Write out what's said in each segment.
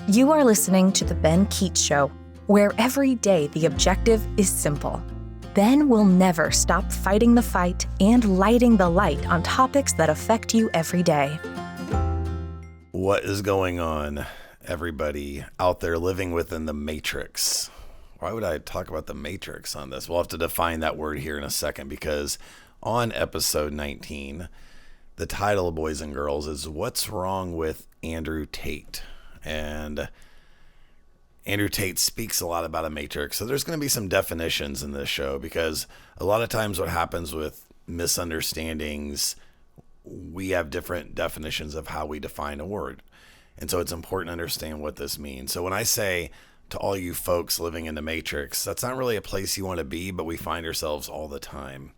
You are listening to The Ben Keech Show, where every day the objective is simple. Ben will never stop fighting the fight and lighting the light on topics that affect you every day. What is going on, everybody out there living within the matrix? Why would I talk about the matrix on this? We'll have to define that word here in a second, because on episode 19, the title, boys and girls, is What's Wrong with Andrew Tate? And Andrew Tate speaks a lot about a matrix. So there's going to be some definitions in this show, because a lot of times what happens with misunderstandings, we have different definitions of how we define a word. And so it's important to understand what this means. So when I say to all you folks living in the matrix, that's not really a place you want to be, but we find ourselves all the time.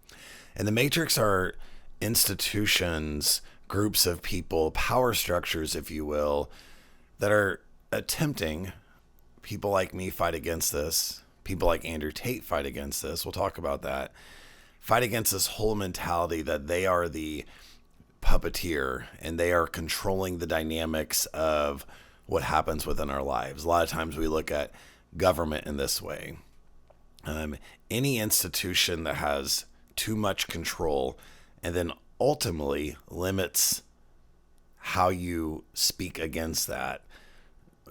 And the matrix are institutions, groups of people, power structures, if you will, that are attempting. People like me fight against this. People like Andrew Tate fight against this. We'll talk about that. Fight against this whole mentality that they are the puppeteer and they are controlling the dynamics of what happens within our lives. A lot of times we look at government in this way. Any institution that has too much control and then ultimately limits how you speak against that,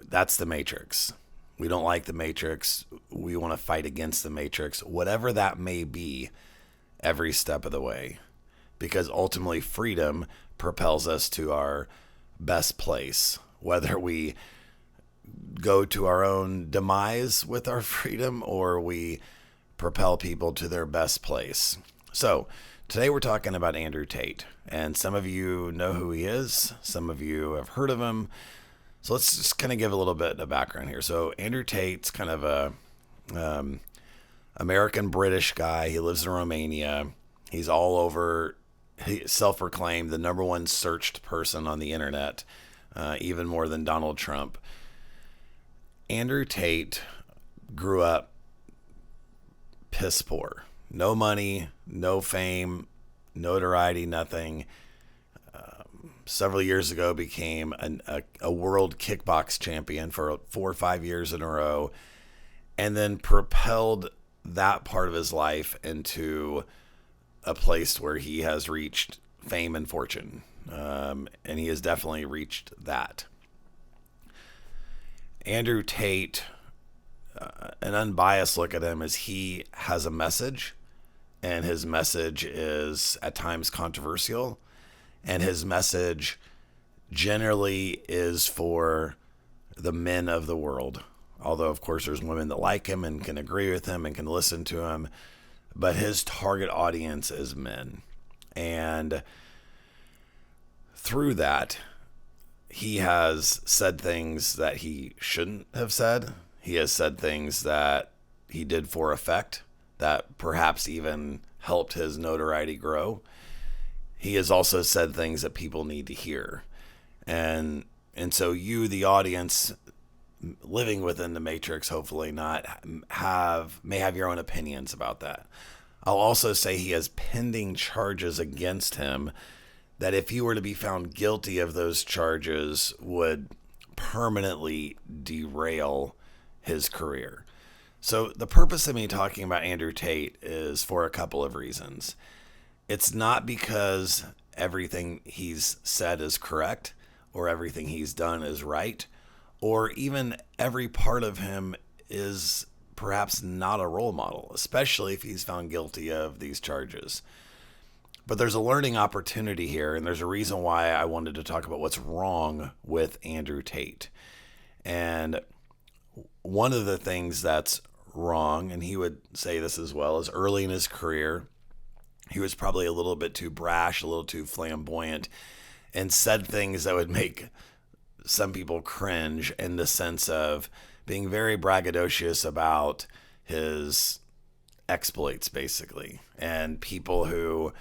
that's the matrix. We don't like the matrix. We want to fight against the matrix, whatever that may be, every step of the way, because ultimately freedom propels us to our best place, whether we go to our own demise with our freedom or we propel people to their best place. So today we're talking about Andrew Tate, and some of you know who he is. Some of you have heard of him. So let's just kind of give a little bit of background here. So Andrew Tate's kind of a American-British guy. He lives in Romania. He's all over. He's self-proclaimed the number one searched person on the internet, even more than Donald Trump. Andrew Tate grew up piss poor. No money, no fame, notoriety, nothing. Several years ago became a world kickbox champion for 4 or 5 years in a row, and then propelled that part of his life into a place where he has reached fame and fortune. And he has definitely reached that. Andrew Tate, an unbiased look at him is he has a message, and his message is at times controversial. And his message generally is for the men of the world. Although, of course, there's women that like him and can agree with him and can listen to him. But his target audience is men. And through that, he has said things that he shouldn't have said. He has said things that he did for effect that perhaps even helped his notoriety grow. He has also said things that people need to hear. And so you, the audience, living within the matrix, hopefully may have your own opinions about that. I'll also say he has pending charges against him that if he were to be found guilty of those charges would permanently derail his career. So the purpose of me talking about Andrew Tate is for a couple of reasons. It's not because everything he's said is correct or everything he's done is right, or even every part of him is perhaps not a role model, especially if he's found guilty of these charges. But there's a learning opportunity here, and there's a reason why I wanted to talk about what's wrong with Andrew Tate. And one of the things that's wrong, and he would say this as well, is early in his career, he was probably a little bit too brash, a little too flamboyant, and said things that would make some people cringe in the sense of being very braggadocious about his exploits, basically. And people who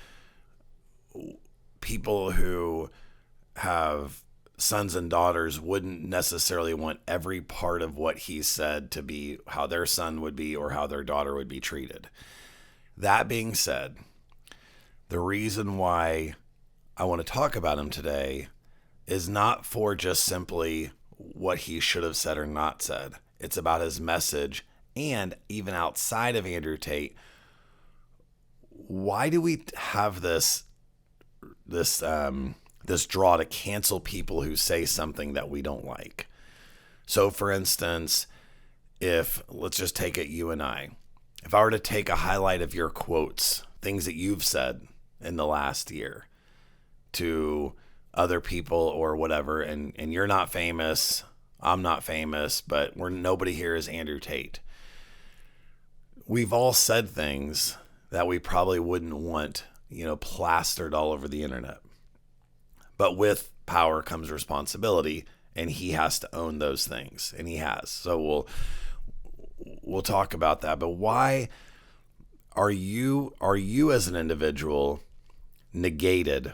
have sons and daughters wouldn't necessarily want every part of what he said to be how their son would be or how their daughter would be treated. That being said, the reason why I want to talk about him today is not for just simply what he should have said or not said. It's about his message. And even outside of Andrew Tate, why do we have this draw to cancel people who say something that we don't like? So for instance, let's just take it you and I. If I were to take a highlight of your quotes, things that you've said in the last year to other people or whatever, and you're not famous, I'm not famous, but nobody here is Andrew Tate. We've all said things that we probably wouldn't want, plastered all over the internet. But with power comes responsibility, and he has to own those things, and he has. So we'll talk about that. But why are you as an individual negated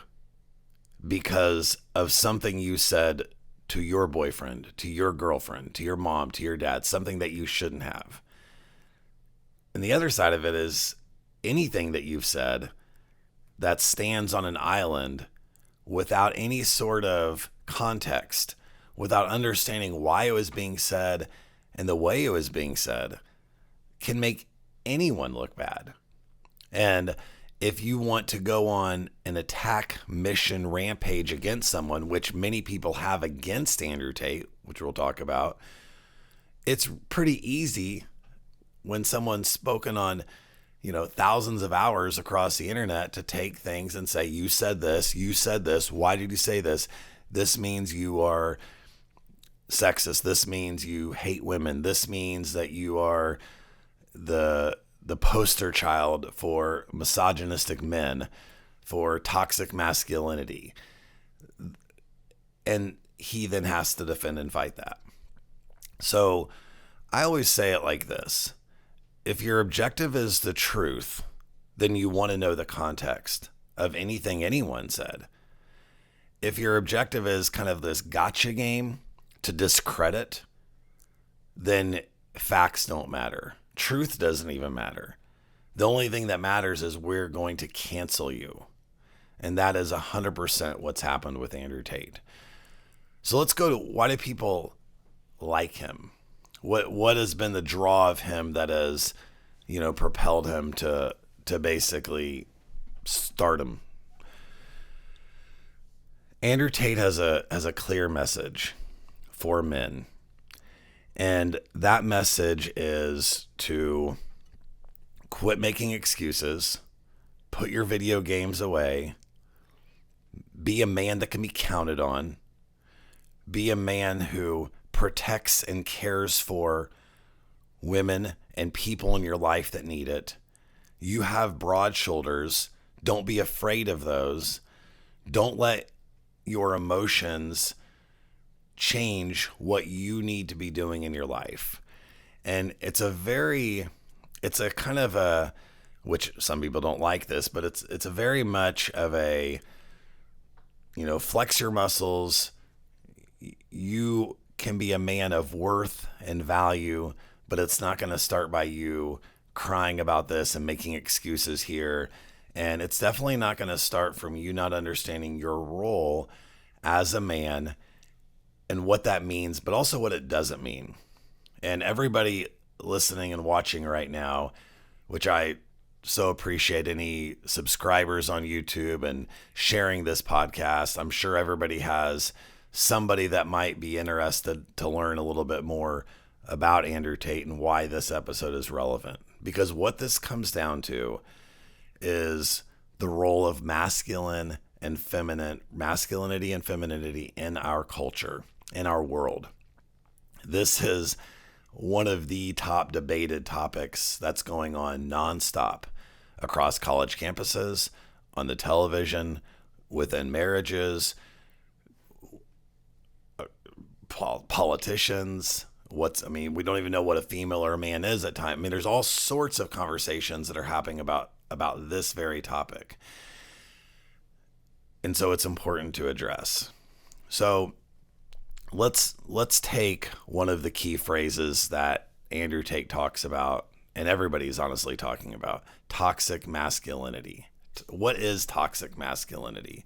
because of something you said to your boyfriend, to your girlfriend, to your mom, to your dad, something that you shouldn't have? And the other side of it is anything that you've said that stands on an island without any sort of context, without understanding why it was being said and the way it was being said, can make anyone look bad. And if you want to go on an attack mission rampage against someone, which many people have against Andrew Tate, which we'll talk about, it's pretty easy when someone's spoken on, thousands of hours across the internet to take things and say, you said this, why did you say this? This means you are sexist. This means you hate women. This means that you are the poster child for misogynistic men, for toxic masculinity. And he then has to defend and fight that. So I always say it like this. If your objective is the truth, then you want to know the context of anything anyone said. If your objective is kind of this gotcha game to discredit, then facts don't matter. Truth doesn't even matter. The only thing that matters is we're going to cancel you. And that is 100% what's happened with Andrew Tate. So let's go to why do people like him? What has been the draw of him that has, propelled him to basically stardom? Andrew Tate has a clear message for men. And that message is to quit making excuses, put your video games away, be a man that can be counted on, be a man who protects and cares for women and people in your life that need it. You have broad shoulders. Don't be afraid of those. Don't let your emotions change what you need to be doing in your life. And it's a kind of a, which some people don't like this, but it's a very much of a, flex your muscles. You can be a man of worth and value, but it's not going to start by you crying about this and making excuses here. And it's definitely not going to start from you not understanding your role as a man and what that means, but also what it doesn't mean. And everybody listening and watching right now, which I so appreciate any subscribers on YouTube and sharing this podcast. I'm sure everybody has somebody that might be interested to learn a little bit more about Andrew Tate and why this episode is relevant. Because what this comes down to is the role of masculinity and femininity in our culture, in our world. This is one of the top debated topics that's going on nonstop across college campuses, on the television, within marriages, politicians. We don't even know what a female or a man is at times. There's all sorts of conversations that are happening about this very topic. And so it's important to address. So let's take one of the key phrases that Andrew Tate talks about, and everybody's honestly talking about: toxic masculinity. What is toxic masculinity?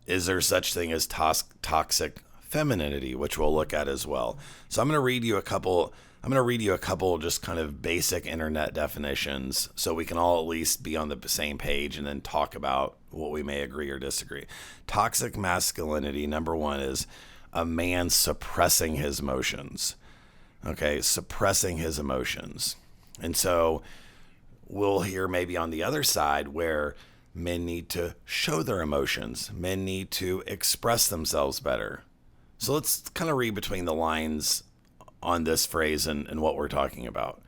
Is there such thing as toxic femininity, which we'll look at as well. So I'm going to read you a couple just kind of basic internet definitions so we can all at least be on the same page and then talk about what we may agree or disagree. Toxic masculinity, number one, is a man suppressing his emotions. Okay, suppressing his emotions. And so we'll hear maybe on the other side where men need to show their emotions. Men need to express themselves better. So let's kind of read between the lines on this phrase and what we're talking about.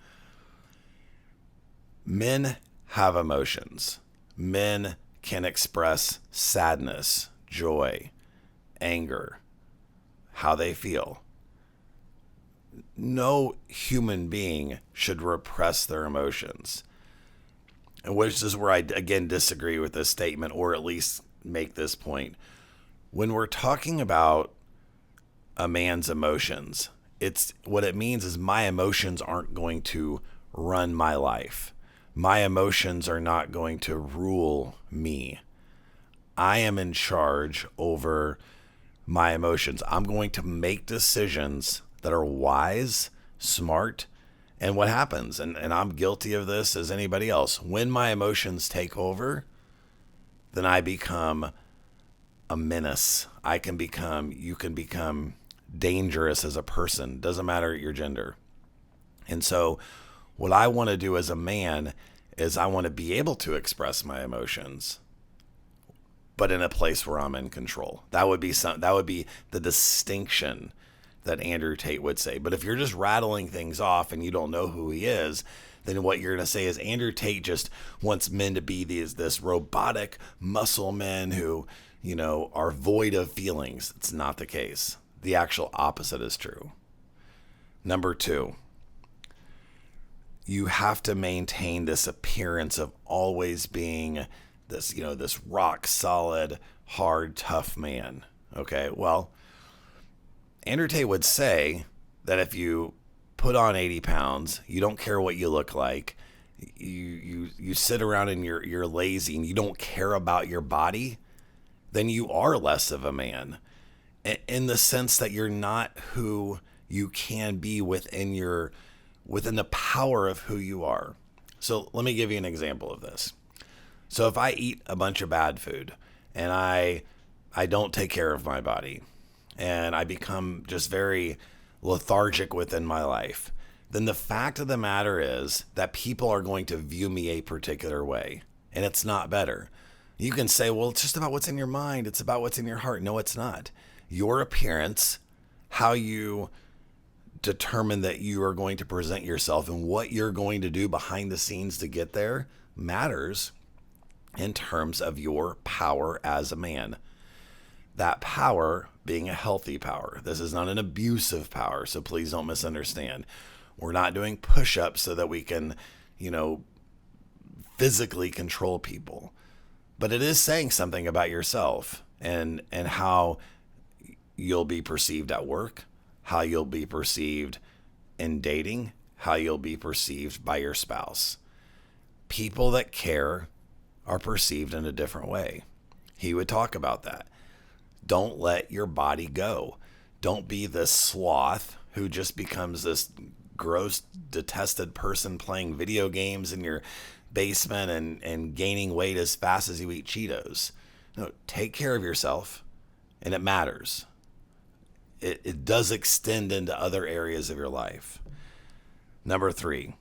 Men have emotions. Men can express sadness, joy, anger, how they feel. No human being should repress their emotions. And which is where I, again, disagree with this statement, or at least make this point. When we're talking about a man's emotions, what it means is my emotions aren't going to run my life. My emotions are not going to rule me. I am in charge over my emotions. I'm going to make decisions that are wise, smart, and what happens, and I'm guilty of this as anybody else, when my emotions take over, then I become a menace. You can become dangerous as a person. Doesn't matter your gender. And so what I want to do as a man is I want to be able to express my emotions, but in a place where I'm in control. That would be the distinction that Andrew Tate would say. But if you're just rattling things off and you don't know who he is, then what you're going to say is Andrew Tate just wants men to be this robotic muscle men who, are void of feelings. It's not the case. The actual opposite is true. Number two, you have to maintain this appearance of always being this rock solid, hard, tough man. Okay, well, Andrew Tate would say that if you put on 80 pounds, you don't care what you look like, you sit around and you're lazy and you don't care about your body, then you are less of a man, in the sense that you're not who you can be within the power of who you are. So let me give you an example of this. So if I eat a bunch of bad food and I don't take care of my body and I become just very lethargic within my life, then the fact of the matter is that people are going to view me a particular way, and it's not better. You can say, well, it's just about what's in your mind. It's about what's in your heart. No, it's not. Your appearance, how you determine that you are going to present yourself and what you're going to do behind the scenes to get there matters in terms of your power as a man. That power being a healthy power. This is not an abusive power, so please don't misunderstand. We're not doing push-ups so that we can, physically control people. But it is saying something about yourself and how you'll be perceived at work, how you'll be perceived in dating, how you'll be perceived by your spouse. People that care are perceived in a different way. He would talk about that. Don't let your body go. Don't be this sloth who just becomes this gross, detested person playing video games in your basement and gaining weight as fast as you eat Cheetos. No, take care of yourself, and it matters. It does extend into other areas of your life. Number three,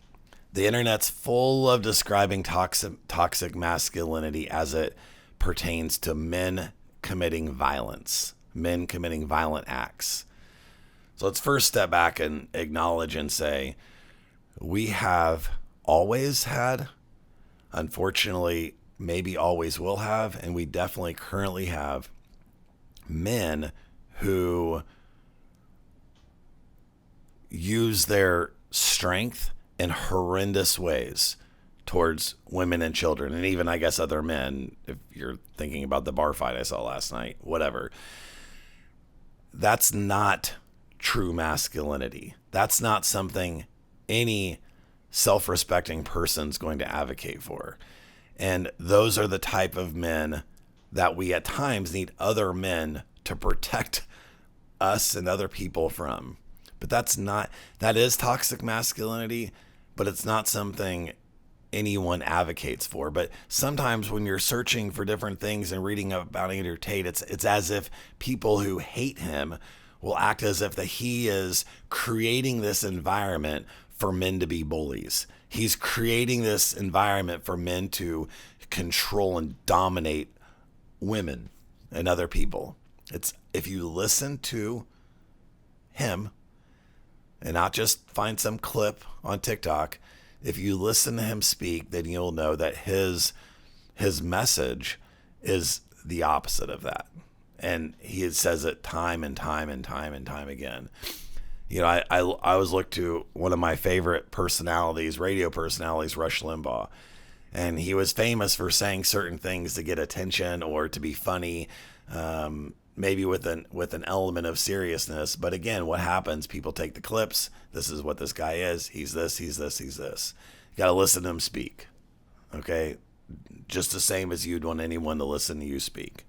the internet's full of describing toxic masculinity as it pertains to men committing violence, men committing violent acts. So let's first step back and acknowledge and say, we have always had, unfortunately, maybe always will have, and we definitely currently have men who use their strength in horrendous ways towards women and children, and even, I guess, other men, if you're thinking about the bar fight I saw last night, whatever. That's not true masculinity. That's not something any self-respecting person's going to advocate for. And those are the type of men that we at times need other men to protect us and other people from. But that is toxic masculinity, but it's not something anyone advocates for. But sometimes when you're searching for different things and reading about Andrew Tate, it's as if people who hate him will act as if that he is creating this environment for men to be bullies. He's creating this environment for men to control and dominate women and other people. It's if you listen to him and not just find some clip on TikTok, if you listen to him speak, then you'll know that his message is the opposite of that. And he says it time and time and time and time again. You know, I always look to one of my favorite personalities, radio personalities, Rush Limbaugh. And he was famous for saying certain things to get attention or to be funny, maybe with an element of seriousness. But again, what happens? People take the clips. This is what this guy is. He's this, he's this, he's this. You got to listen to him speak. Okay? Just the same as you'd want anyone to listen to you speak.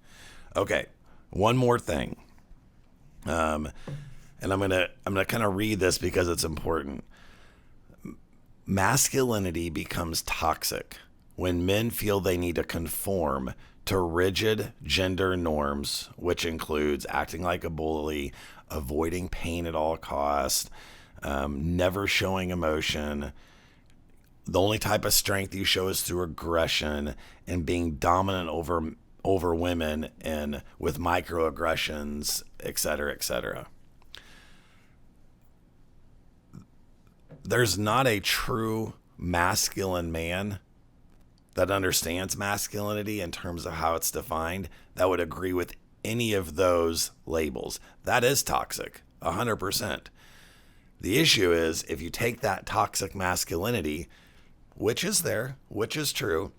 Okay. One more thing. And I'm gonna kind of read this because it's important. Masculinity becomes toxic when men feel they need to conform to rigid gender norms, which includes acting like a bully, avoiding pain at all costs, never showing emotion. The only type of strength you show is through aggression and being dominant over women and with microaggressions, et cetera, et cetera. There's not a true masculine man that understands masculinity in terms of how it's defined that would agree with any of those labels. That is toxic, 100%. The issue is if you take that toxic masculinity, which is there, which is true,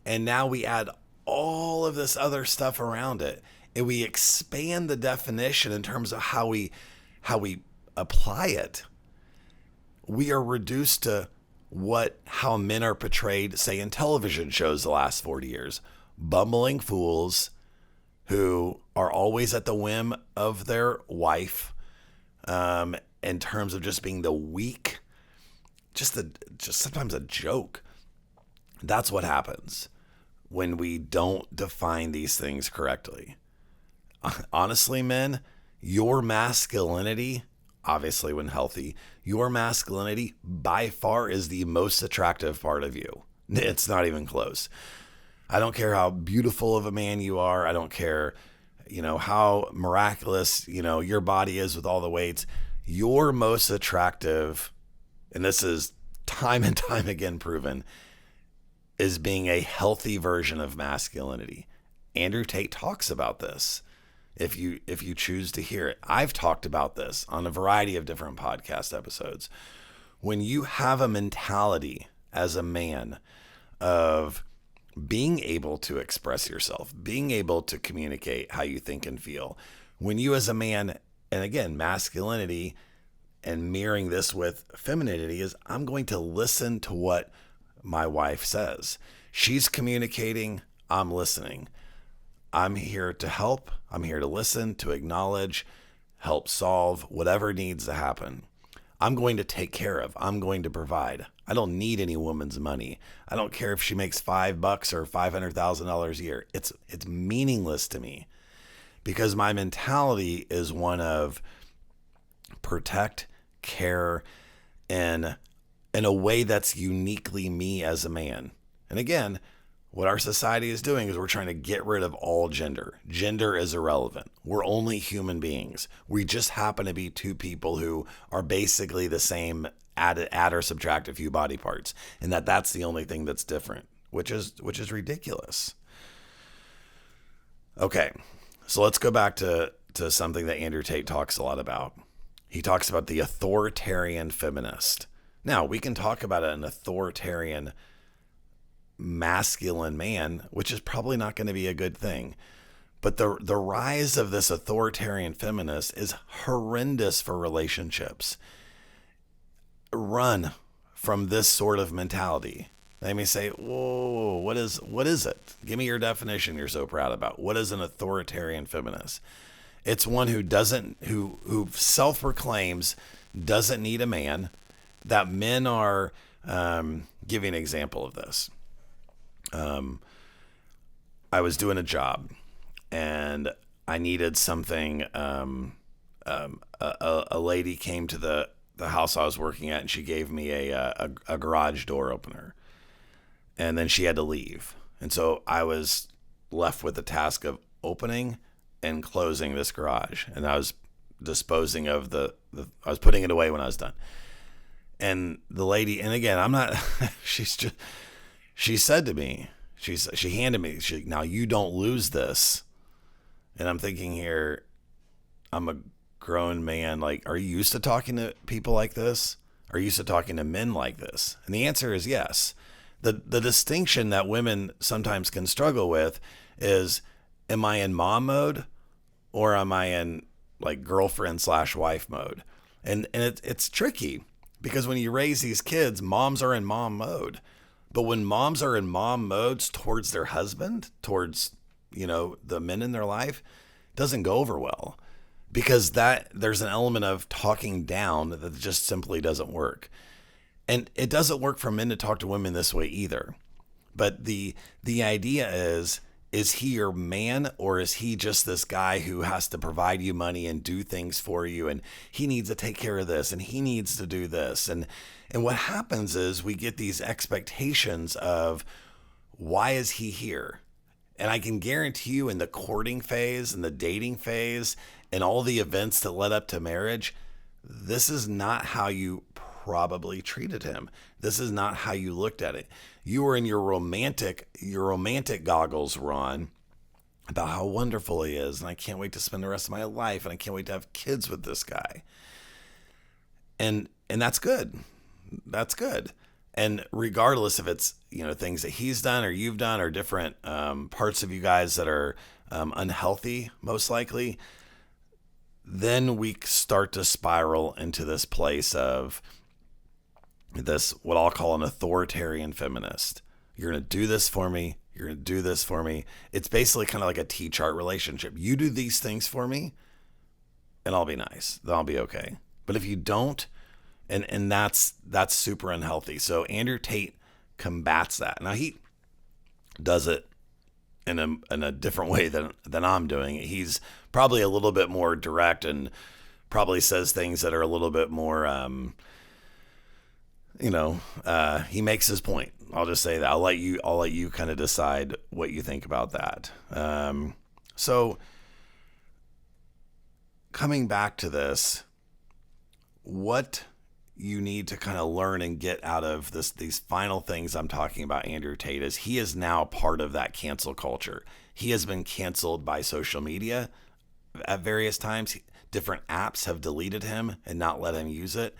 and now we add all of this other stuff around it, and we expand the definition in terms of how we apply it, we are reduced to how men are portrayed, say, in television shows the last 40 years. Bumbling fools who are always at the whim of their wife, in terms of just being the weak, just sometimes a joke. That's what happens when we don't define these things correctly. Honestly, men, your masculinity, obviously when healthy, your masculinity by far is the most attractive part of you. It's not even close. I don't care how beautiful of a man you are. I don't care, how miraculous, your body is with all the weights. Your most attractive, and this is time and time again proven, is being a healthy version of masculinity. Andrew Tate talks about this. If you choose to hear it, I've talked about this on a variety of different podcast episodes. When you have a mentality as a man of being able to express yourself, being able to communicate how you think and feel, when you as a man, and again, masculinity and mirroring this with femininity is I'm going to listen to what my wife says. She's communicating, I'm listening. I'm here to help. I'm here to listen, to acknowledge, help solve whatever needs to happen. I'm going to take care of. I'm going to provide. I don't need any woman's money. I don't care if she makes $5 or $500,000 a year. It's meaningless to me because my mentality is one of protect, care, and in a way that's uniquely me as a man. And again, what our society is doing is we're trying to get rid of all gender. Gender is irrelevant. We're only human beings. We just happen to be two people who are basically the same, add or subtract a few body parts. And that's the only thing that's different, which is ridiculous. Okay, so let's go back to something that Andrew Tate talks a lot about. He talks about the authoritarian feminist. Now, we can talk about an authoritarian masculine man, which is probably not going to be a good thing. But the rise of this authoritarian feminist is horrendous for relationships. Run from this sort of mentality. They may say, whoa, what is it? Give me your definition you're so proud about. What is an authoritarian feminist? It's one who self-proclaims doesn't need a man, that men are, give you an example of this. I was doing a job and I needed something. A lady came to the house I was working at and she gave me a garage door opener, and then she had to leave. And so I was left with the task of opening and closing this garage. And I was disposing of I was putting it away when I was done. And the lady, and again, I'm not, she said to me, she handed me, now you don't lose this. And I'm thinking here, I'm a grown man. Like, are you used to talking to people like this? Are you used to talking to men like this? And the answer is yes. The distinction that women sometimes can struggle with is, am I in mom mode or am I in like girlfriend / wife mode? And it's tricky because when you raise these kids, moms are in mom mode. But when moms are in mom modes towards their husband, towards, the men in their life, it doesn't go over well, because there's an element of talking down that just simply doesn't work. And it doesn't work for men to talk to women this way either. But the idea is he your man, or is he just this guy who has to provide you money and do things for you, and he needs to take care of this and he needs to do this? And what happens is we get these expectations of, why is he here? And I can guarantee you, in the courting phase and the dating phase and all the events that led up to marriage, this is not how you probably treated him. This is not how you looked at it. You were in your romantic goggles, Ron, about how wonderful he is, and I can't wait to spend the rest of my life, and I can't wait to have kids with this guy. And that's good. That's good. And regardless if it's, things that he's done or you've done, or different parts of you guys that are unhealthy, most likely, then we start to spiral into this place of this, what I'll call an authoritarian feminist. You're going to do this for me. You're going to do this for me. It's basically kind of like a T-chart relationship. You do these things for me and I'll be nice. Then I'll be okay. But if you don't, and that's super unhealthy. So Andrew Tate combats that. Now he does it in a different way than I'm doing it. He's probably a little bit more direct and probably says things that are a little bit more, he makes his point. I'll just say that. I'll let you kind of decide what you think about that. So coming back to this, what you need to kind of learn and get out of these final things I'm talking about Andrew Tate is, he is now part of that cancel culture. He has been canceled by social media at various times. Different apps have deleted him and not let him use it.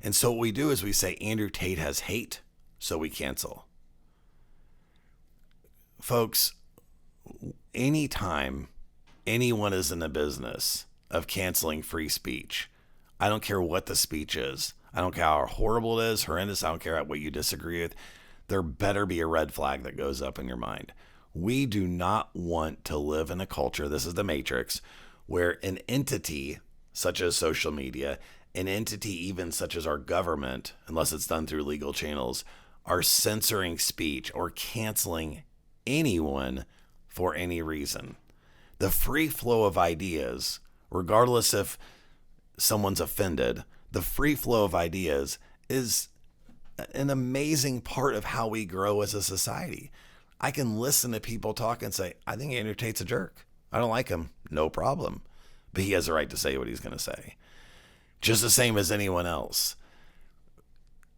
And so what we do is we say Andrew Tate has hate, so we cancel. Folks, anytime anyone is in the business of canceling free speech, I don't care what the speech is. I don't care how horrible it is, horrendous. I don't care what you disagree with. There better be a red flag that goes up in your mind. We do not want to live in a culture, this is the Matrix, where an entity such as social media, an entity even such as our government, unless it's done through legal channels, are censoring speech or canceling anyone for any reason. The free flow of ideas, regardless if someone's offended, the free flow of ideas is an amazing part of how we grow as a society. I can listen to people talk and say, I think Andrew Tate's a jerk. I don't like him. No problem. But he has the right to say what he's going to say. Just the same as anyone else.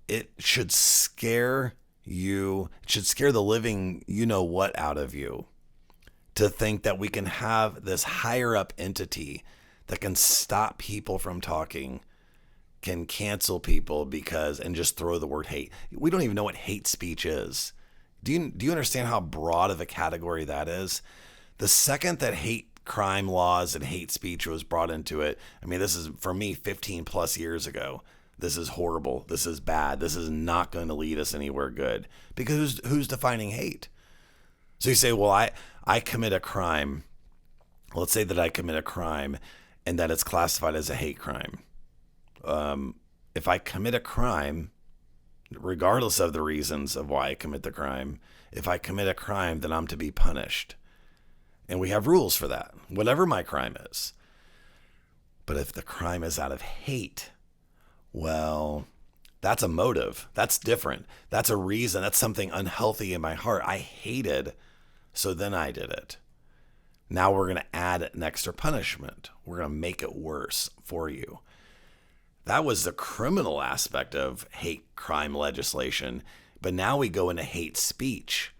It should scare you. It should scare the living you-know-what out of you to think that we can have this higher up entity that can stop people from talking, can cancel people and just throw the word hate. We don't even know what hate speech is. Do you understand how broad of a category that is? The second that hate crime laws and hate speech was brought into it, I mean, this is, for me, 15 plus years ago. This is horrible. This is bad. This is not going to lead us anywhere good. Because who's defining hate? So you say, well, I commit a crime let's say that I commit a crime and that it's classified as a hate crime. If I commit a crime, regardless of the reasons of why I commit the crime, if I commit a crime, then I'm to be punished. And we have rules for that, whatever my crime is. But if the crime is out of hate, well, that's a motive. That's different. That's a reason. That's something unhealthy in my heart. I hated, so then I did it. Now we're going to add an extra punishment. We're going to make it worse for you. That was the criminal aspect of hate crime legislation. But now we go into hate speech.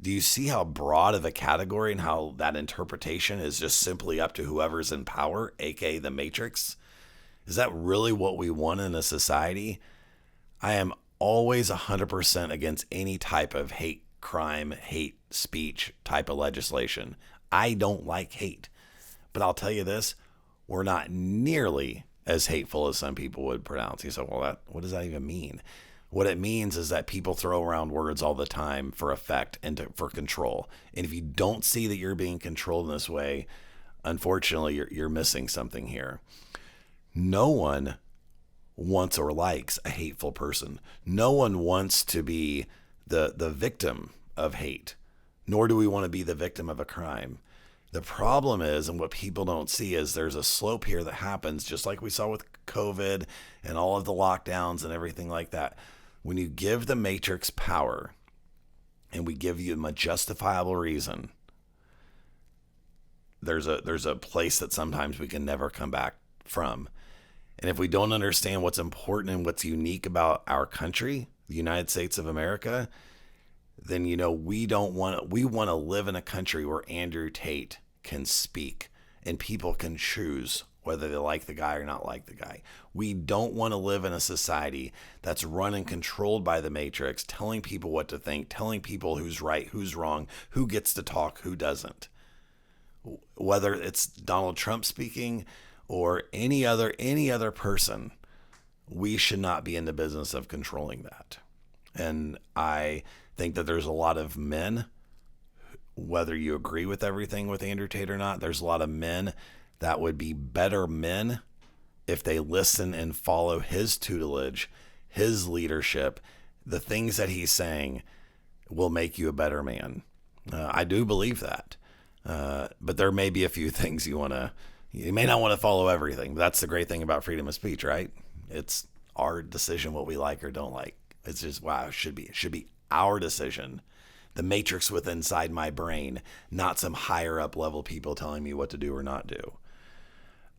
Do you see how broad of a category and how that interpretation is just simply up to whoever's in power, aka the Matrix? Is that really what we want in a society? I am always 100% against any type of hate crime, hate speech type of legislation. I don't like hate. But I'll tell you this, we're not nearly as hateful as some people would pronounce. You say, well, what does that even mean? What it means is that people throw around words all the time for effect and for control. And if you don't see that you're being controlled in this way, unfortunately, you're missing something here. No one wants or likes a hateful person. No one wants to be the victim of hate, nor do we want to be the victim of a crime. The problem is, and what people don't see is there's a slope here that happens, just like we saw with COVID and all of the lockdowns and everything like that. When you give the Matrix power and we give you a justifiable reason, there's a place that sometimes we can never come back from. And if we don't understand what's important and what's unique about our country, the United States of America, then, we want to live in a country where Andrew Tate can speak and people can choose whether they like the guy or not like the guy. We don't want to live in a society that's run and controlled by the Matrix, telling people what to think, telling people who's right, who's wrong, who gets to talk, who doesn't. Whether it's Donald Trump speaking or any other person, we should not be in the business of controlling that. And I think that there's a lot of men, whether you agree with everything with Andrew Tate or not, there's a lot of men that would be better men if they listen and follow his tutelage, his leadership. The things that he's saying will make you a better man. I do believe that. But there may be a few things you may not want to follow everything. But that's the great thing about freedom of speech, right? It's our decision what we like or don't like. It's just, wow, it should be our decision. The Matrix within inside my brain, not some higher up level people telling me what to do or not do.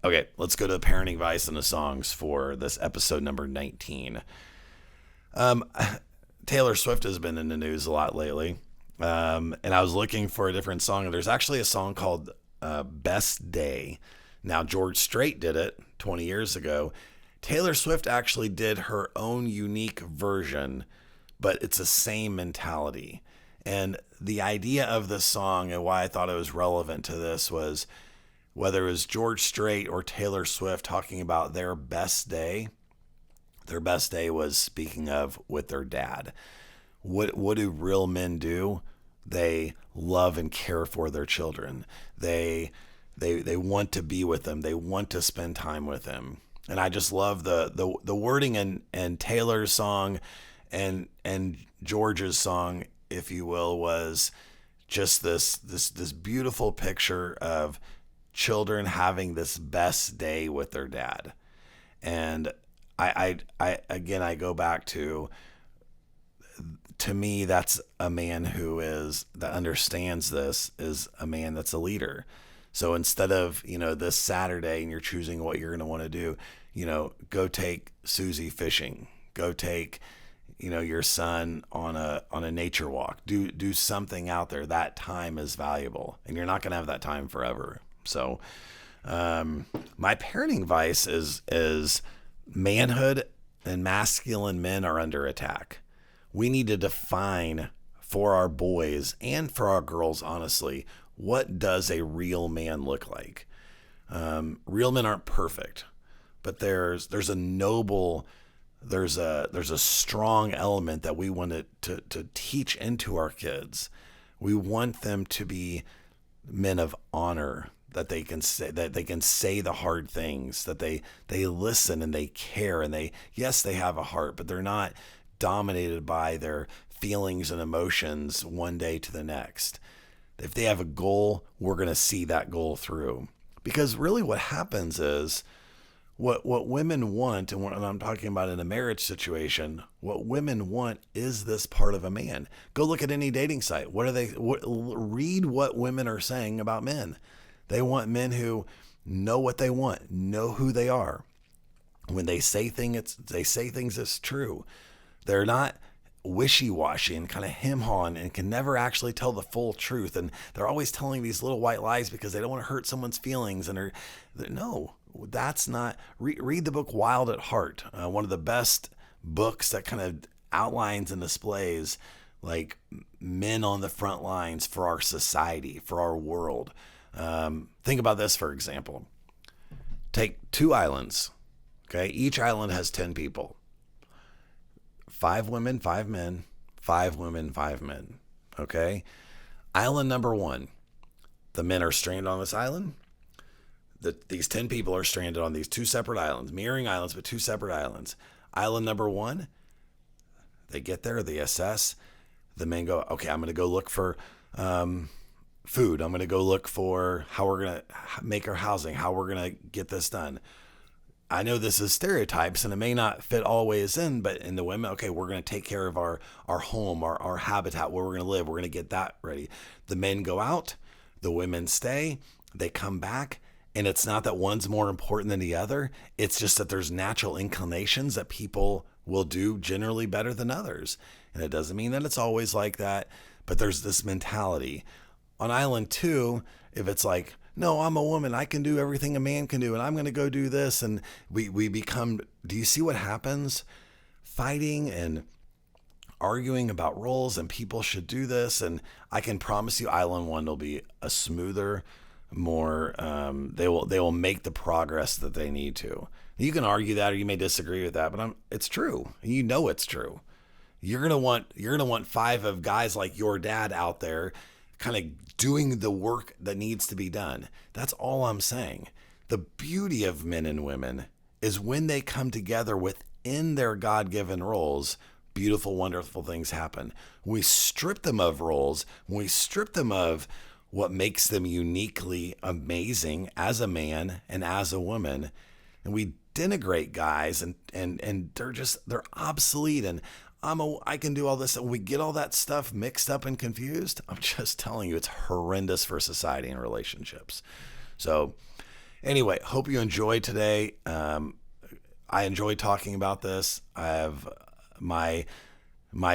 Okay, let's go to the parenting advice and the songs for this episode number 19. Taylor Swift has been in the news a lot lately. And I was looking for a different song. And there's actually a song called Best Day. Now, George Strait did it 20 years ago. Taylor Swift actually did her own unique version, but it's the same mentality. And the idea of this song and why I thought it was relevant to this was whether it was George Strait or Taylor Swift talking about their best day was, speaking of, with their dad. What do real men do? They love and care for their children. They want to be with them. They want to spend time with them. And I just love the wording and Taylor's song and George's song, if you will, was just this beautiful picture of children having this best day with their dad. And I again go back to me, that's a man that understands this, is a man that's a leader. So instead of, this Saturday and you're choosing what you're going to want to do, go take Susie fishing, go take, your son on a nature walk, do something out there. That time is valuable and you're not going to have that time forever. So, my parenting advice is manhood and masculine men are under attack. We need to define for our boys and for our girls, honestly, what does a real man look like? Real men aren't perfect, but there's a strong element that we want to teach into our kids. We want them to be men of honor, that they can say the hard things, that they listen and they care, and they have a heart, but they're not dominated by their feelings and emotions one day to the next. If they have a goal, we're going to see that goal through. Because really what happens is what women want, and what I'm talking about in a marriage situation, what women want is this part of a man. Go look at any dating site. Read what women are saying about men. They want men who know what they want, know who they are. When they say things, it's true. They're not wishy-washy and kind of hem-hawing and can never actually tell the full truth. And they're always telling these little white lies because they don't want to hurt someone's feelings. And no, that's not. Read the book Wild at Heart, one of the best books that kind of outlines and displays like men on the front lines for our society, for our world. Think about this, for example. Take 2 islands. Okay, each island has 10 people. 5 women, 5 men, 5 women, 5 men. Okay? Island number 1. The men are stranded on this island. These 10 people are stranded on these 2 separate islands, mirroring islands, but 2 separate islands. Island number 1, they get there, they assess. The men go, okay, I'm going to go look for food. I'm going to go look for how we're going to make our housing, how we're going to get this done. I know this is stereotypes and it may not fit always in, but in the women, okay, we're going to take care of our home, our habitat, where we're going to live. We're going to get that ready. The men go out, the women stay, they come back. And it's not that one's more important than the other. It's just that there's natural inclinations that people will do generally better than others. And it doesn't mean that it's always like that, but there's this mentality. On island 2, if it's like, no, I'm a woman, I can do everything a man can do, and I'm going to go do this. And we become, do you see what happens? Fighting and arguing about roles, and people should do this. And I can promise you island 1 will be a smoother, more, they will make the progress that they need to. You can argue that, or you may disagree with that, but it's true. You know it's true. You're gonna want 5 of guys like your dad out there kind of doing the work that needs to be done. That's all I'm saying. The beauty of men and women is when they come together within their God-given roles, beautiful, wonderful things happen. When we strip them of roles, when we strip them of what makes them uniquely amazing as a man and as a woman, and we denigrate guys and they're obsolete, and I can do all this, and we get all that stuff mixed up and confused. I'm just telling you, it's horrendous for society and relationships. So anyway, hope you enjoyed today. I enjoyed talking about this. I have my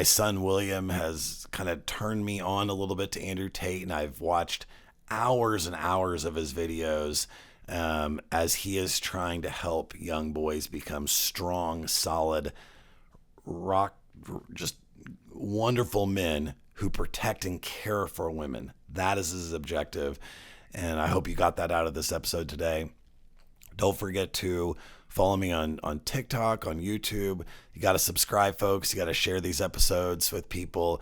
son William has kind of turned me on a little bit to Andrew Tate, and I've watched hours and hours of his videos as he is trying to help young boys become strong, solid, just wonderful men who protect and care for women. That is his objective, and I hope you got that out of this episode today. Don't forget to follow me on TikTok, on YouTube. You got to subscribe, folks. You got to share these episodes with people.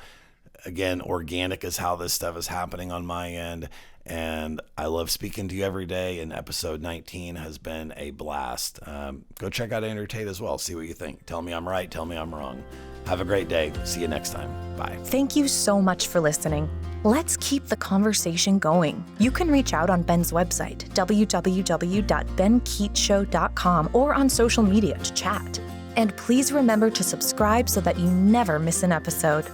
Again, organic is how this stuff is happening on my end. And I love speaking to you every day. And episode 19 has been a blast. Go check out Andrew Tate as well. See what you think. Tell me I'm right. Tell me I'm wrong. Have a great day. See you next time. Bye. Thank you so much for listening. Let's keep the conversation going. You can reach out on Ben's website, www.benkeechshow.com, or on social media to chat. And please remember to subscribe so that you never miss an episode.